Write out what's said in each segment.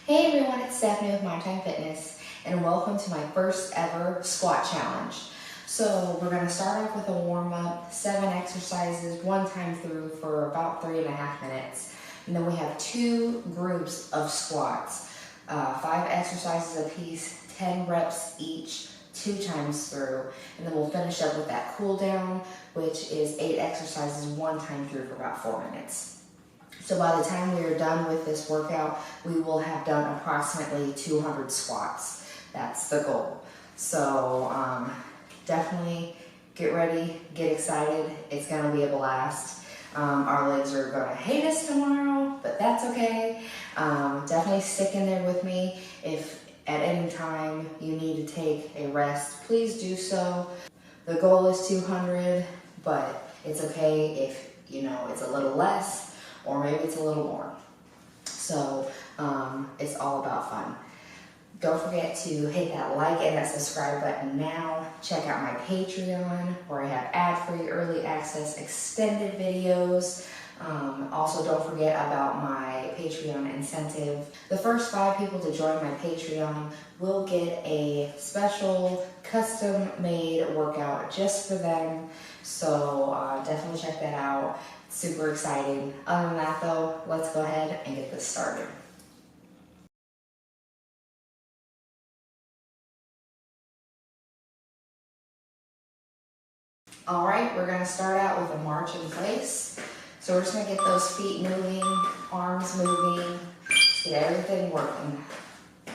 Hey everyone, it's Stephanie with My Time Fitness, and welcome to my first ever squat challenge. So we're going to start off with a warm-up, 7 exercises, one time through for about 3.5 minutes. And then we have 2 groups of squats, 5 exercises apiece, 10 reps each, 2 times through. And then we'll finish up with that cool down, which is 8 exercises, one time through for about 4 minutes. So by the time we are done with this workout, we will have done approximately 200 squats. That's the goal. So definitely get ready, get excited. It's gonna be a blast. Our legs are gonna hate us tomorrow, but that's okay. Definitely stick in there with me. If at any time you need to take a rest, please do so. The goal is 200, but it's okay if it's a little less, or maybe it's a little more. So it's all about fun. Don't forget to hit that like and that subscribe button now. Check out my Patreon where I have ad-free early access extended videos. Also, don't forget about my Patreon incentive. The first 5 people to join my Patreon will get a special custom-made workout just for them. So definitely check that out. Super exciting. Other than that though, let's go ahead and get this started. All right, we're gonna start out with a march in place. So we're just gonna get those feet moving, arms moving, get everything working. You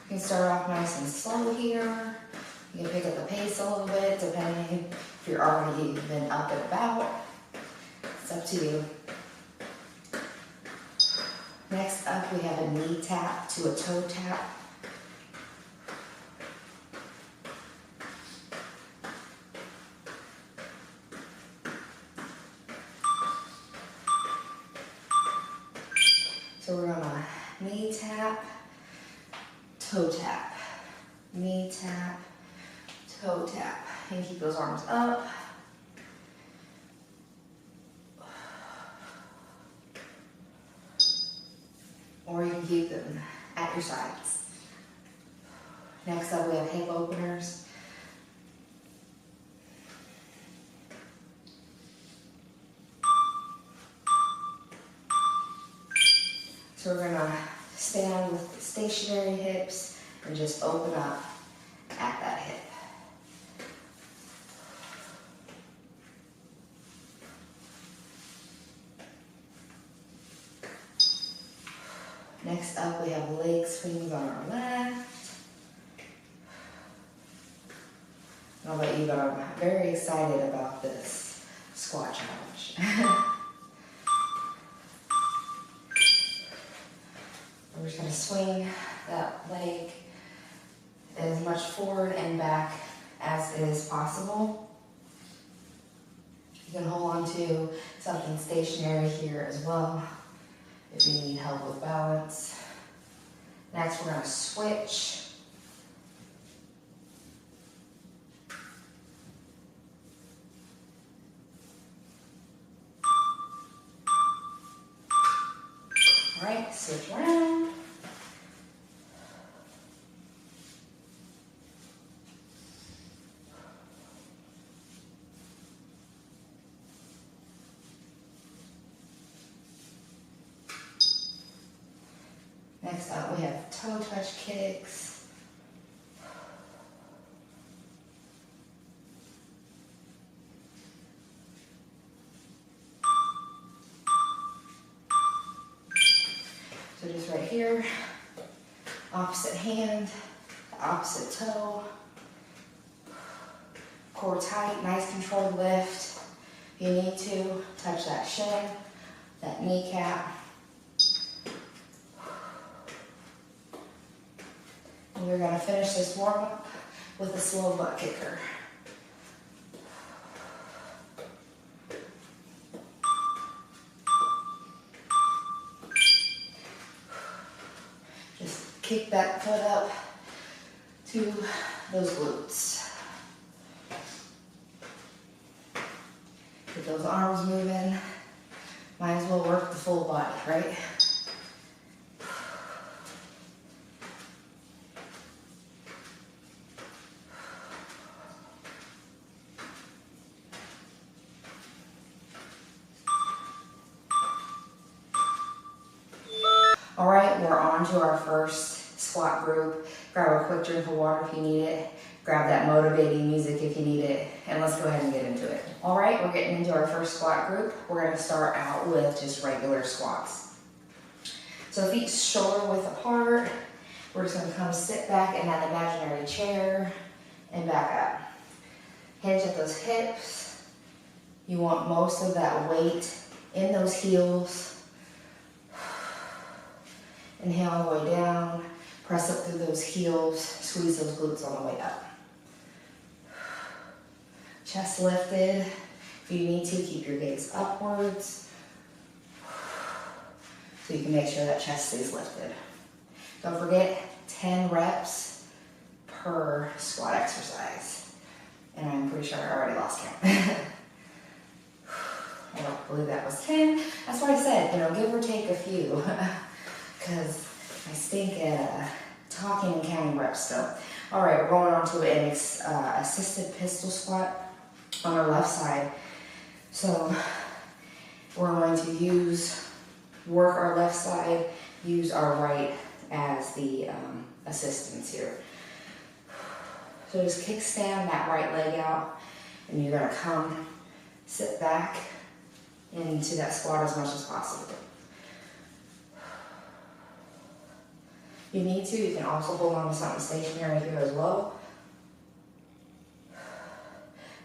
can start off nice and slow here. You can pick up the pace a little bit depending if you're already been up and about. It's up to you. Next up, we have a knee tap to a toe tap. So we're gonna knee tap, toe tap, knee tap, toe tap, and keep those arms up. Or you can keep them at your sides. Next up, we have hip openers. So we're gonna stand with stationary hips and just open up at that hip. Next up, we have leg swings on our left. I don't know about you, but I'm very excited about this squat challenge. We're just gonna swing that leg as much forward and back as is possible. You can hold on to something stationary here as well if you need help with balance. Next, we're gonna switch. All right, switch around. Next up, we have toe touch kicks. So just right here, opposite hand, opposite toe. Core tight, nice controlled lift. If you need to, touch that shin, that kneecap. And we're gonna finish this warm up with a slow butt kicker. Just kick that foot up to those glutes. Get those arms moving. Might as well work the full body, right? All right, we're on to our first squat group. Grab a quick drink of water if you need it. Grab that motivating music if you need it, and let's go ahead and get into it. All right, we're getting into our first squat group. We're gonna start out with just regular squats. So feet shoulder width apart. We're just gonna come sit back in that imaginary chair and back up. Hinge at those hips. You want most of that weight in those heels. Inhale all the way down. Press up through those heels. Squeeze those glutes on the way up. Chest lifted. If you need to, keep your gaze upwards. So you can make sure that chest stays lifted. Don't forget, 10 reps per squat exercise. And I'm pretty sure I already lost count. I don't believe that was 10. That's why I said, give or take a few. Because I stink at talking and counting reps still. All right, we're going on to an assisted pistol squat on our left side. So we're going to work our left side, use our right as the assistance here. So just kickstand that right leg out, and you're gonna come sit back into that squat as much as possible. If you need to, you can also hold on to something stationary here as well.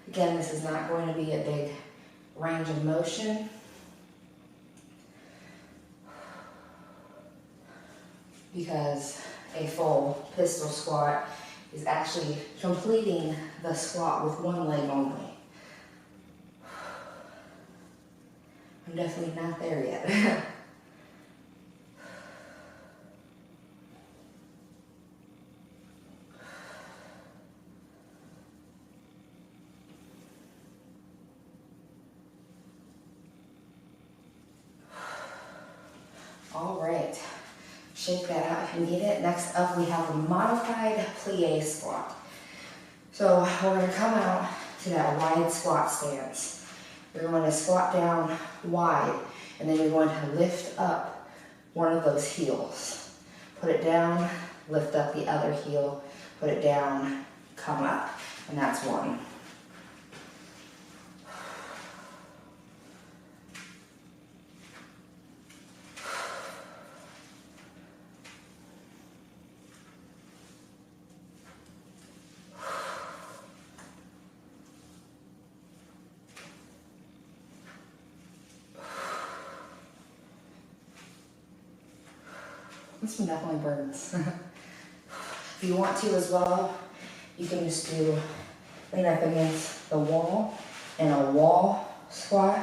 Again, this is not going to be a big range of motion. Because a full pistol squat is actually completing the squat with one leg only. I'm definitely not there yet. All right. Shake that out if you need it. Next up, we have a modified plie squat. So we're going to come out to that wide squat stance. You're going to squat down wide, and then you're going to lift up one of those heels. Put it down, lift up the other heel, put it down, come up, and that's one. This one definitely burns. If you want to as well, you can just lean up against the wall in a wall squat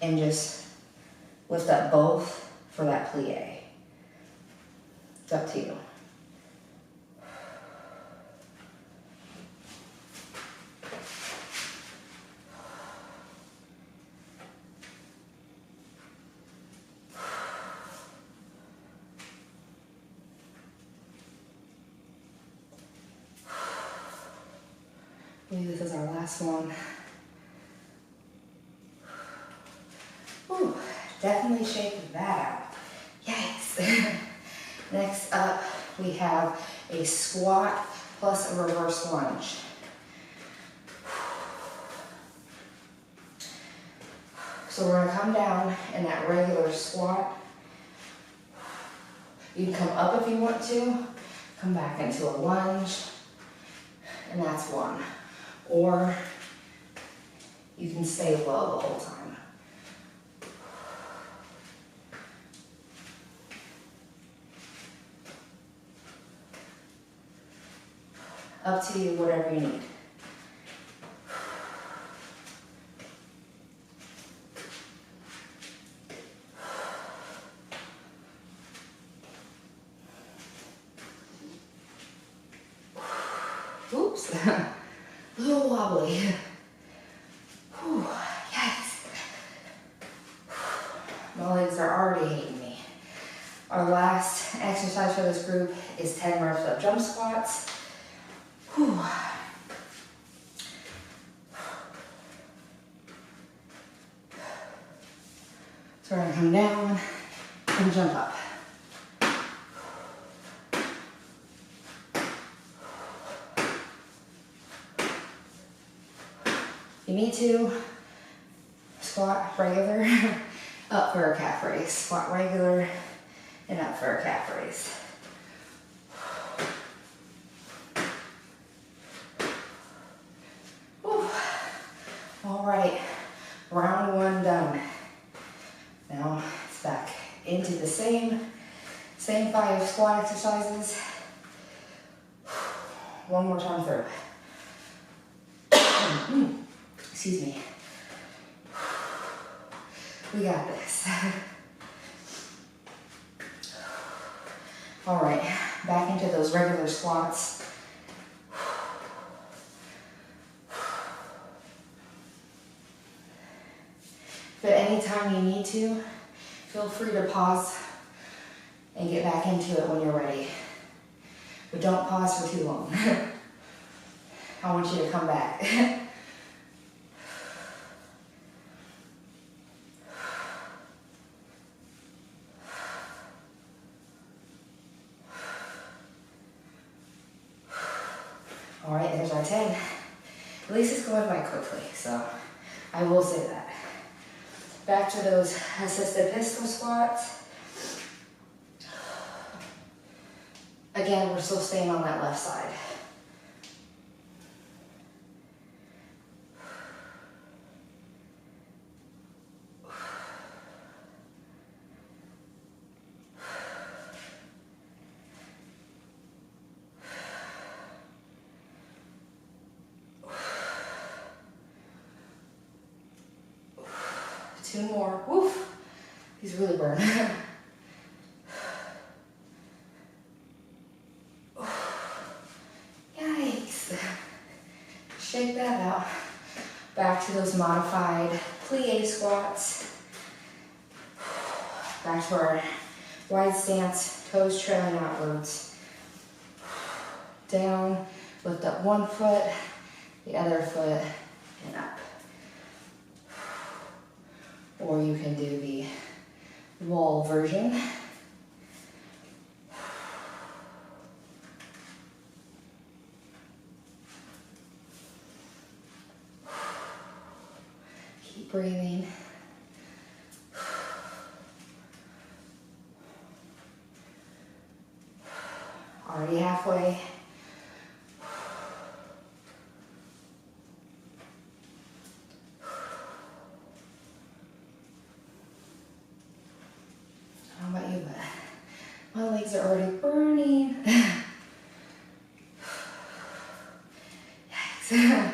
and just lift up both for that plie. It's up to you. I believe this is our last one. Ooh, definitely shake that out. Yikes. Next up, we have a squat plus a reverse lunge. So we're gonna come down in that regular squat. You can come up if you want to, come back into a lunge, and that's one. Or you can stay low the whole time. Up to you, whatever you need. Oops. A little wobbly. Whew, yes. My legs are already hating me. Our last exercise for this group is 10 reps of jump squats. Whew. So we're gonna come down and jump up. you need to, squat regular, up for a calf raise. Squat regular and up for a calf raise. Whew. All right, round one done. Now it's back into the same 5 squat exercises. One more time through. Excuse me. We got this. All right, back into those regular squats. But anytime you need to, feel free to pause and get back into it when you're ready. But don't pause for too long. I want you to come back. All right, there's our 10. At least it's going by quickly, so I will say that. Back to those assisted pistol squats. Again, we're still staying on that left side. Two more. Woof. These really burn. Yikes. Shake that out. Back to those modified plie squats. Back to our wide stance, toes trailing outwards. Down, lift up one foot, the other foot, and up. Or you can do the wall version. Keep breathing. Already halfway. My legs are already burning. Yikes.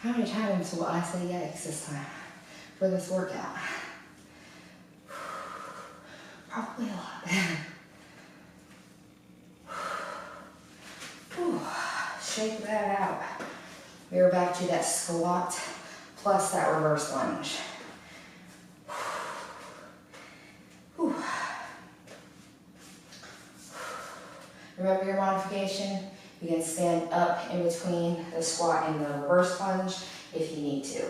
How many times will I say yikes this time for this workout? Probably a lot. Whew. Shake that out. We're back to that squat plus that reverse lunge. Remember your modification, you can stand up in between the squat and the reverse lunge if you need to.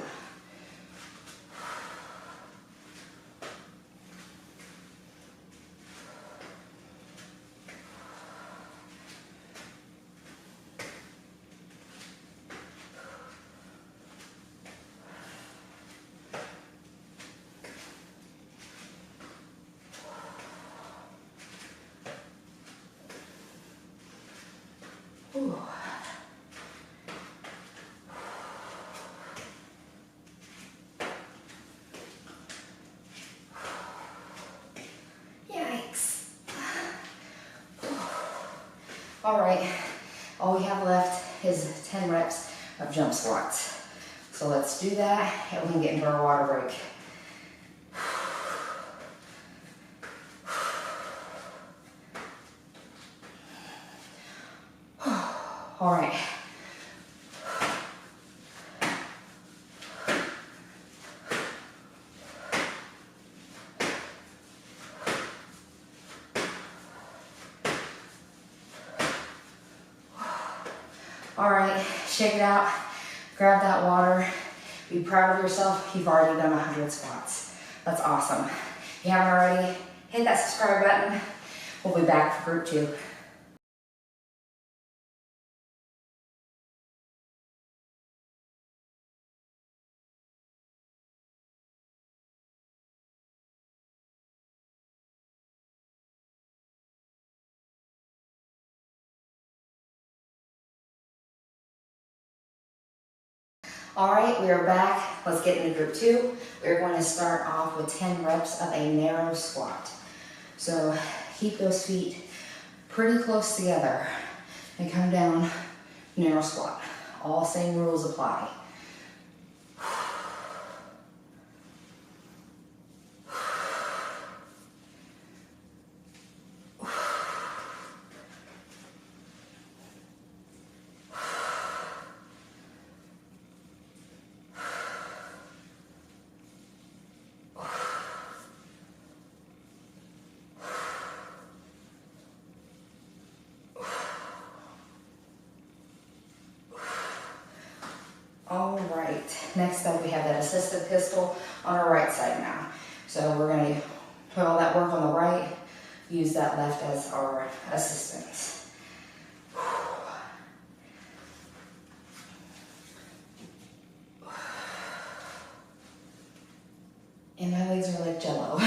Ooh. Yikes. All right, all we have left is 10 reps of jump squats. So let's do that and we can get into our water break. All right. All right, shake it out, grab that water, be proud of yourself. You've already done 100 squats. That's awesome. If you haven't already, hit that subscribe button. We'll be back for group 2. All right, we are back. Let's get into group 2. We're going to start off with 10 reps of a narrow squat. So keep those feet pretty close together and come down, narrow squat. All same rules apply. All right, next up we have that assisted pistol on our right side now. So we're going to put all that work on the right, use that left as our assistance. And my legs are like jello.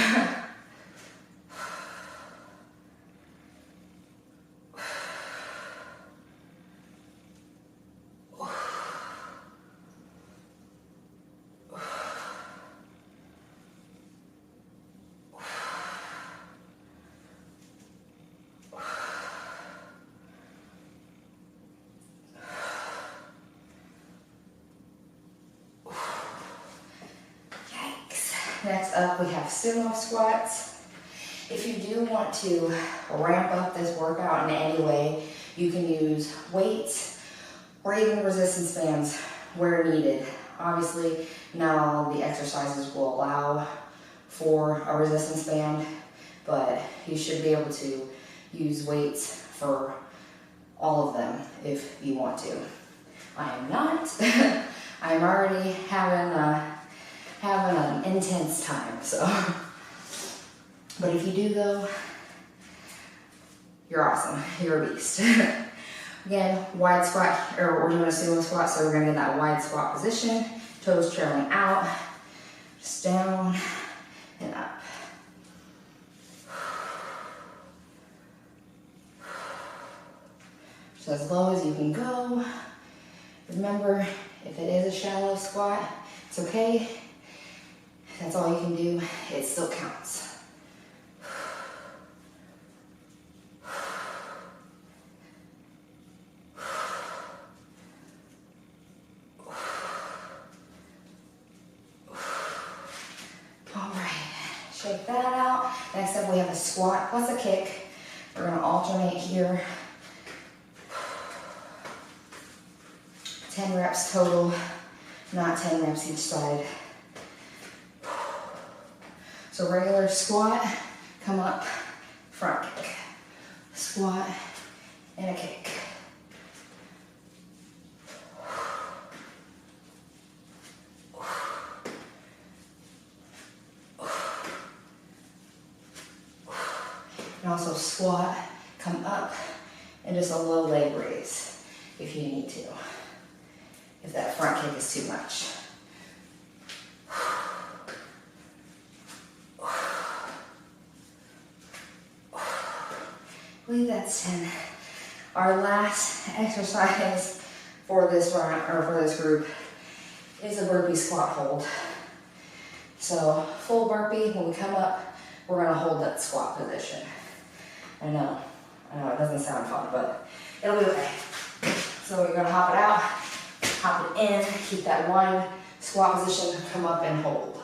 Next up, we have sumo squats. If you do want to ramp up this workout in any way, you can use weights or even resistance bands where needed. Obviously, not all of the exercises will allow for a resistance band, but you should be able to use weights for all of them if you want to. I am not. I'm already having an intense time, so. But if you do though, you're awesome, you're a beast. Again, wide squat, or we're doing a sumo squat, so we're gonna get that wide squat position, toes trailing out, just down and up. So as low as you can go. Remember, if it is a shallow squat, it's okay. That's all you can do, it still counts. All right, shake that out. Next up, we have a squat plus a kick. We're gonna alternate here. 10 reps total, not 10 reps each side. So regular squat, come up, front kick. Squat and a kick. And also squat, come up, and just a low leg raise if you need to. If that front kick is too much. I believe that's 10. Our last exercise for this run, or for this group, is a burpee squat hold. So full burpee, when we come up, we're gonna hold that squat position. I know it doesn't sound fun, but it'll be okay. So we're gonna hop it out, hop it in, keep that one squat position, come up and hold.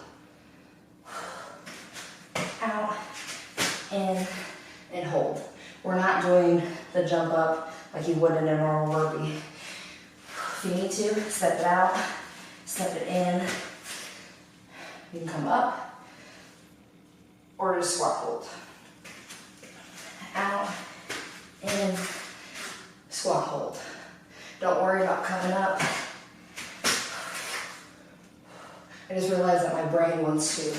Out, in, and hold. We're not doing the jump up like you would in a normal burpee. If you need to, step it out, step it in. You can come up or just squat hold. Out, in, squat hold. Don't worry about coming up. I just realized that my brain wants to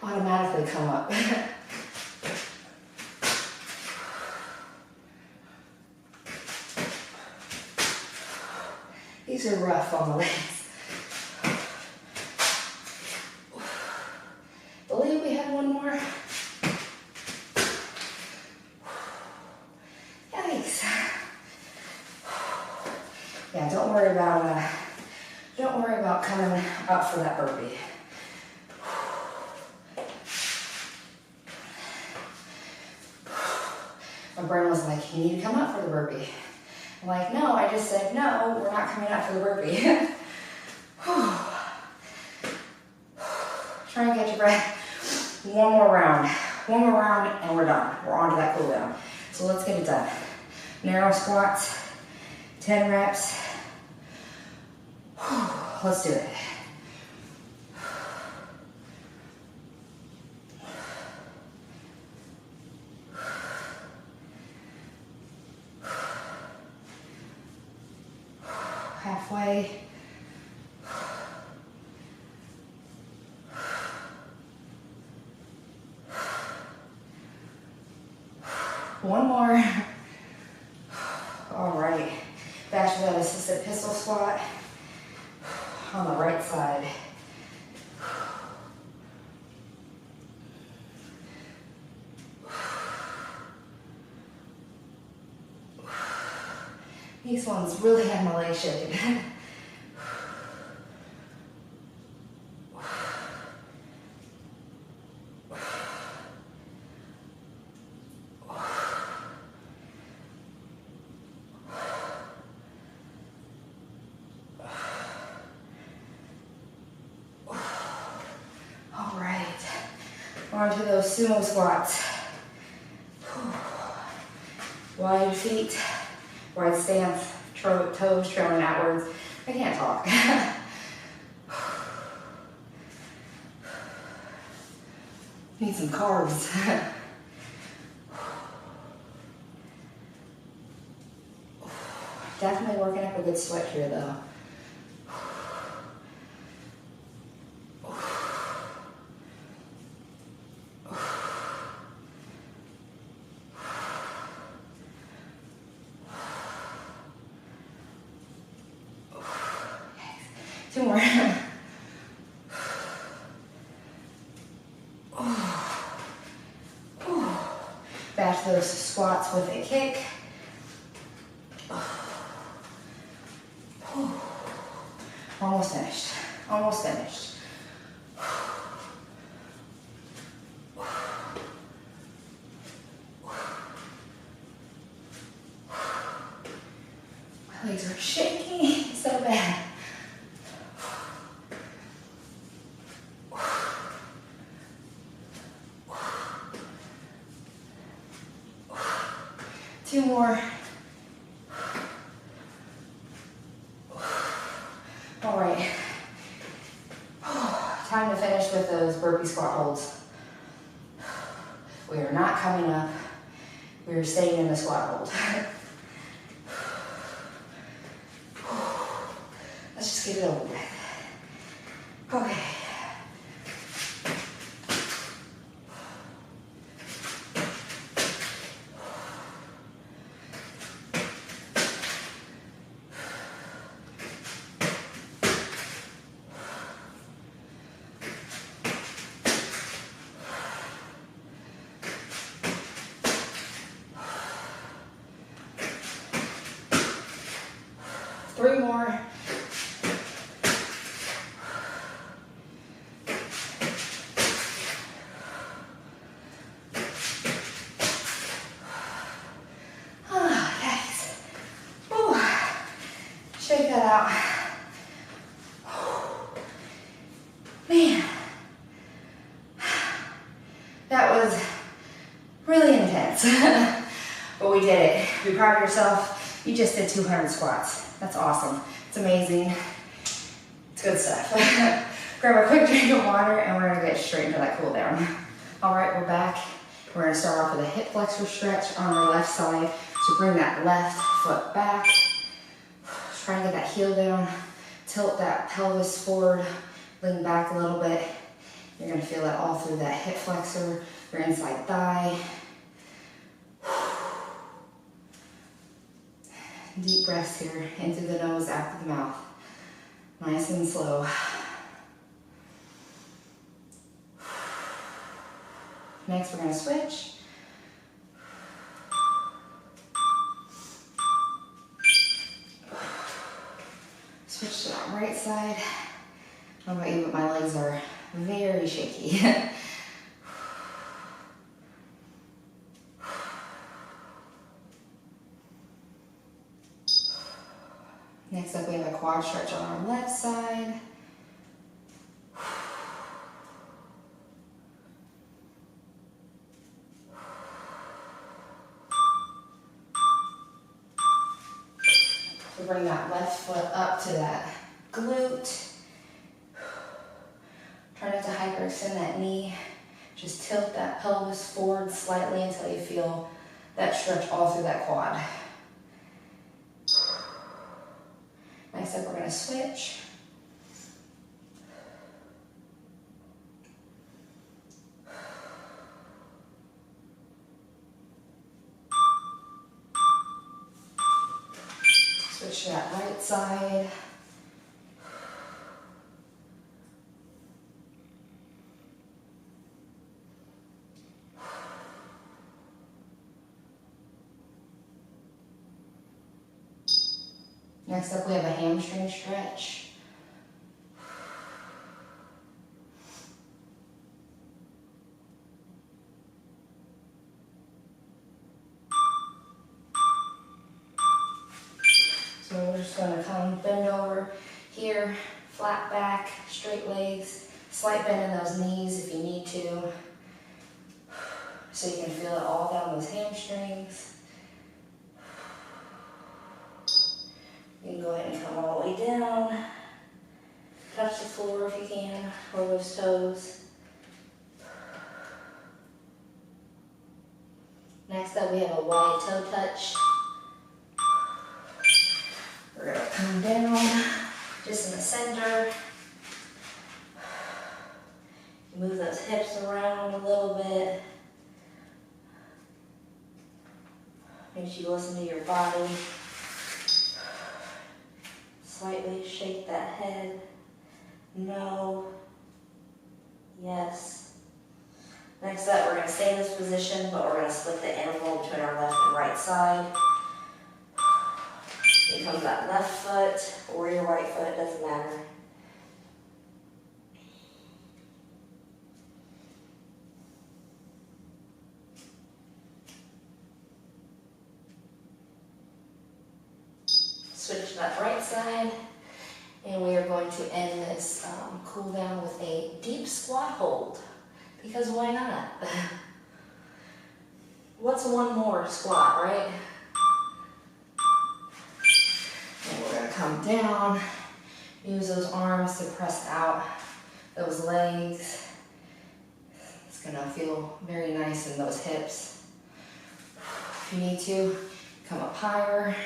automatically come up. These are rough on the legs. Believe we had one more. Yikes. Yeah, don't worry about coming up for that burpee. My brain was like, you need to come up for the burpee. I'm like, no, I just said, no, we're not coming up for the burpee. Try and catch your breath. One more round and we're done. We're on to that cool down. So let's get it done. Narrow squats, 10 reps. Let's do it. Halfway. One more. All right. Back to that assisted pistol squat on the right side. These ones really have my legs shaking. Onto those sumo squats. Wide feet, wide stance, toes trailing outwards. I can't talk. Need some carbs. Definitely working up a good sweat here though. Two more. Back to those squats with a kick. Almost finished. Almost finished. My legs are shaking so bad. Two more. All right. Time to finish with those burpee squat holds. We are not coming up. We are staying in the squat hold. Let's just get it over with. Okay. Three more. Yes. Shake that out. Man, that was really intense, but we did it. Be proud of yourself. You just did 200 squats. That's awesome. It's amazing. It's good stuff. Grab a quick drink of water and we're gonna get straight into that cool down. All right, we're back. We're gonna start off with a hip flexor stretch on the left side. So bring that left foot back. Try and get that heel down. Tilt that pelvis forward. Lean back a little bit. You're gonna feel that all through that hip flexor, your inside thigh. Deep breaths here, in through the nose, out through the mouth. Nice and slow. Next, we're going to switch. right side. I don't know about you, but my legs are very shaky. Next up, we have a quad stretch on our left side. So bring that left foot up to that glute. Try not to hyperextend that knee. Just tilt that pelvis forward slightly until you feel that stretch all through that quad. Next up, we're going to switch. Switch to that right side. Next up, we have a hamstring stretch. So we're just going to come bend over here, flat back, straight legs, slight bend in those knees if you need to, so you can feel it all down those hamstrings. You can go ahead and come all the way down, touch the floor if you can, or those toes. Next up, we have a wide toe touch. We're going to come down, just in the center. Move those hips around a little bit. Make sure you listen to your body. Slightly shake that head. No. Yes. Next up, we're going to stay in this position, but we're going to split the interval between our left and right side. Here comes that left foot or your right foot, doesn't matter. Switch to that right side, and we are going to end this cool down with a deep squat hold, because why not? What's one more squat, right? And we're going to come down, use those arms to press out those legs. It's going to feel very nice in those hips. If you need to, come up higher.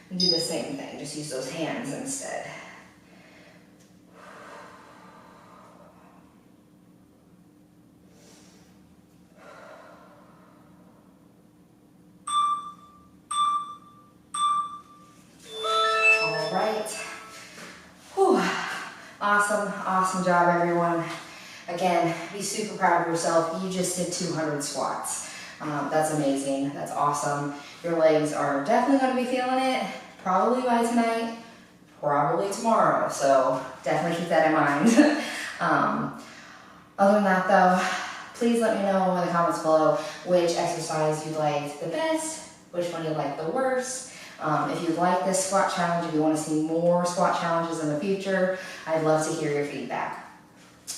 And do the same thing, just use those hands instead. All right. Whew. Awesome job, everyone. Again, be super proud of yourself. You just did 200 squats. That's amazing. That's awesome. Your legs are definitely going to be feeling it, probably by tonight, probably tomorrow. So definitely keep that in mind. Other than that though, please let me know in the comments below which exercise you liked the best, which one you liked the worst. If you like this squat challenge, if you want to see more squat challenges in the future, I'd love to hear your feedback.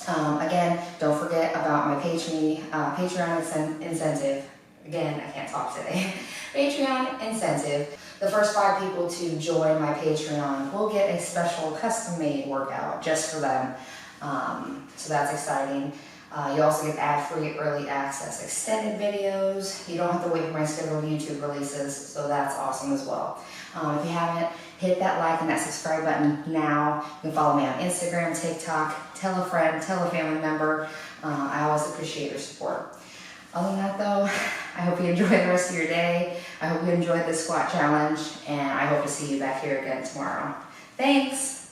Again, don't forget about my Patreon incentive. Again, I can't talk today. Patreon incentive. The first 5 people to join my Patreon will get a special custom-made workout just for them. So that's exciting. You also get ad-free early access extended videos. You don't have to wait for my scheduled YouTube releases, so that's awesome as well. If you haven't, hit that like and that subscribe button now. You can follow me on Instagram, TikTok, tell a friend, tell a family member. I always appreciate your support. Other than that though, I hope you enjoy the rest of your day. I hope you enjoyed this squat challenge, and I hope to see you back here again tomorrow. Thanks!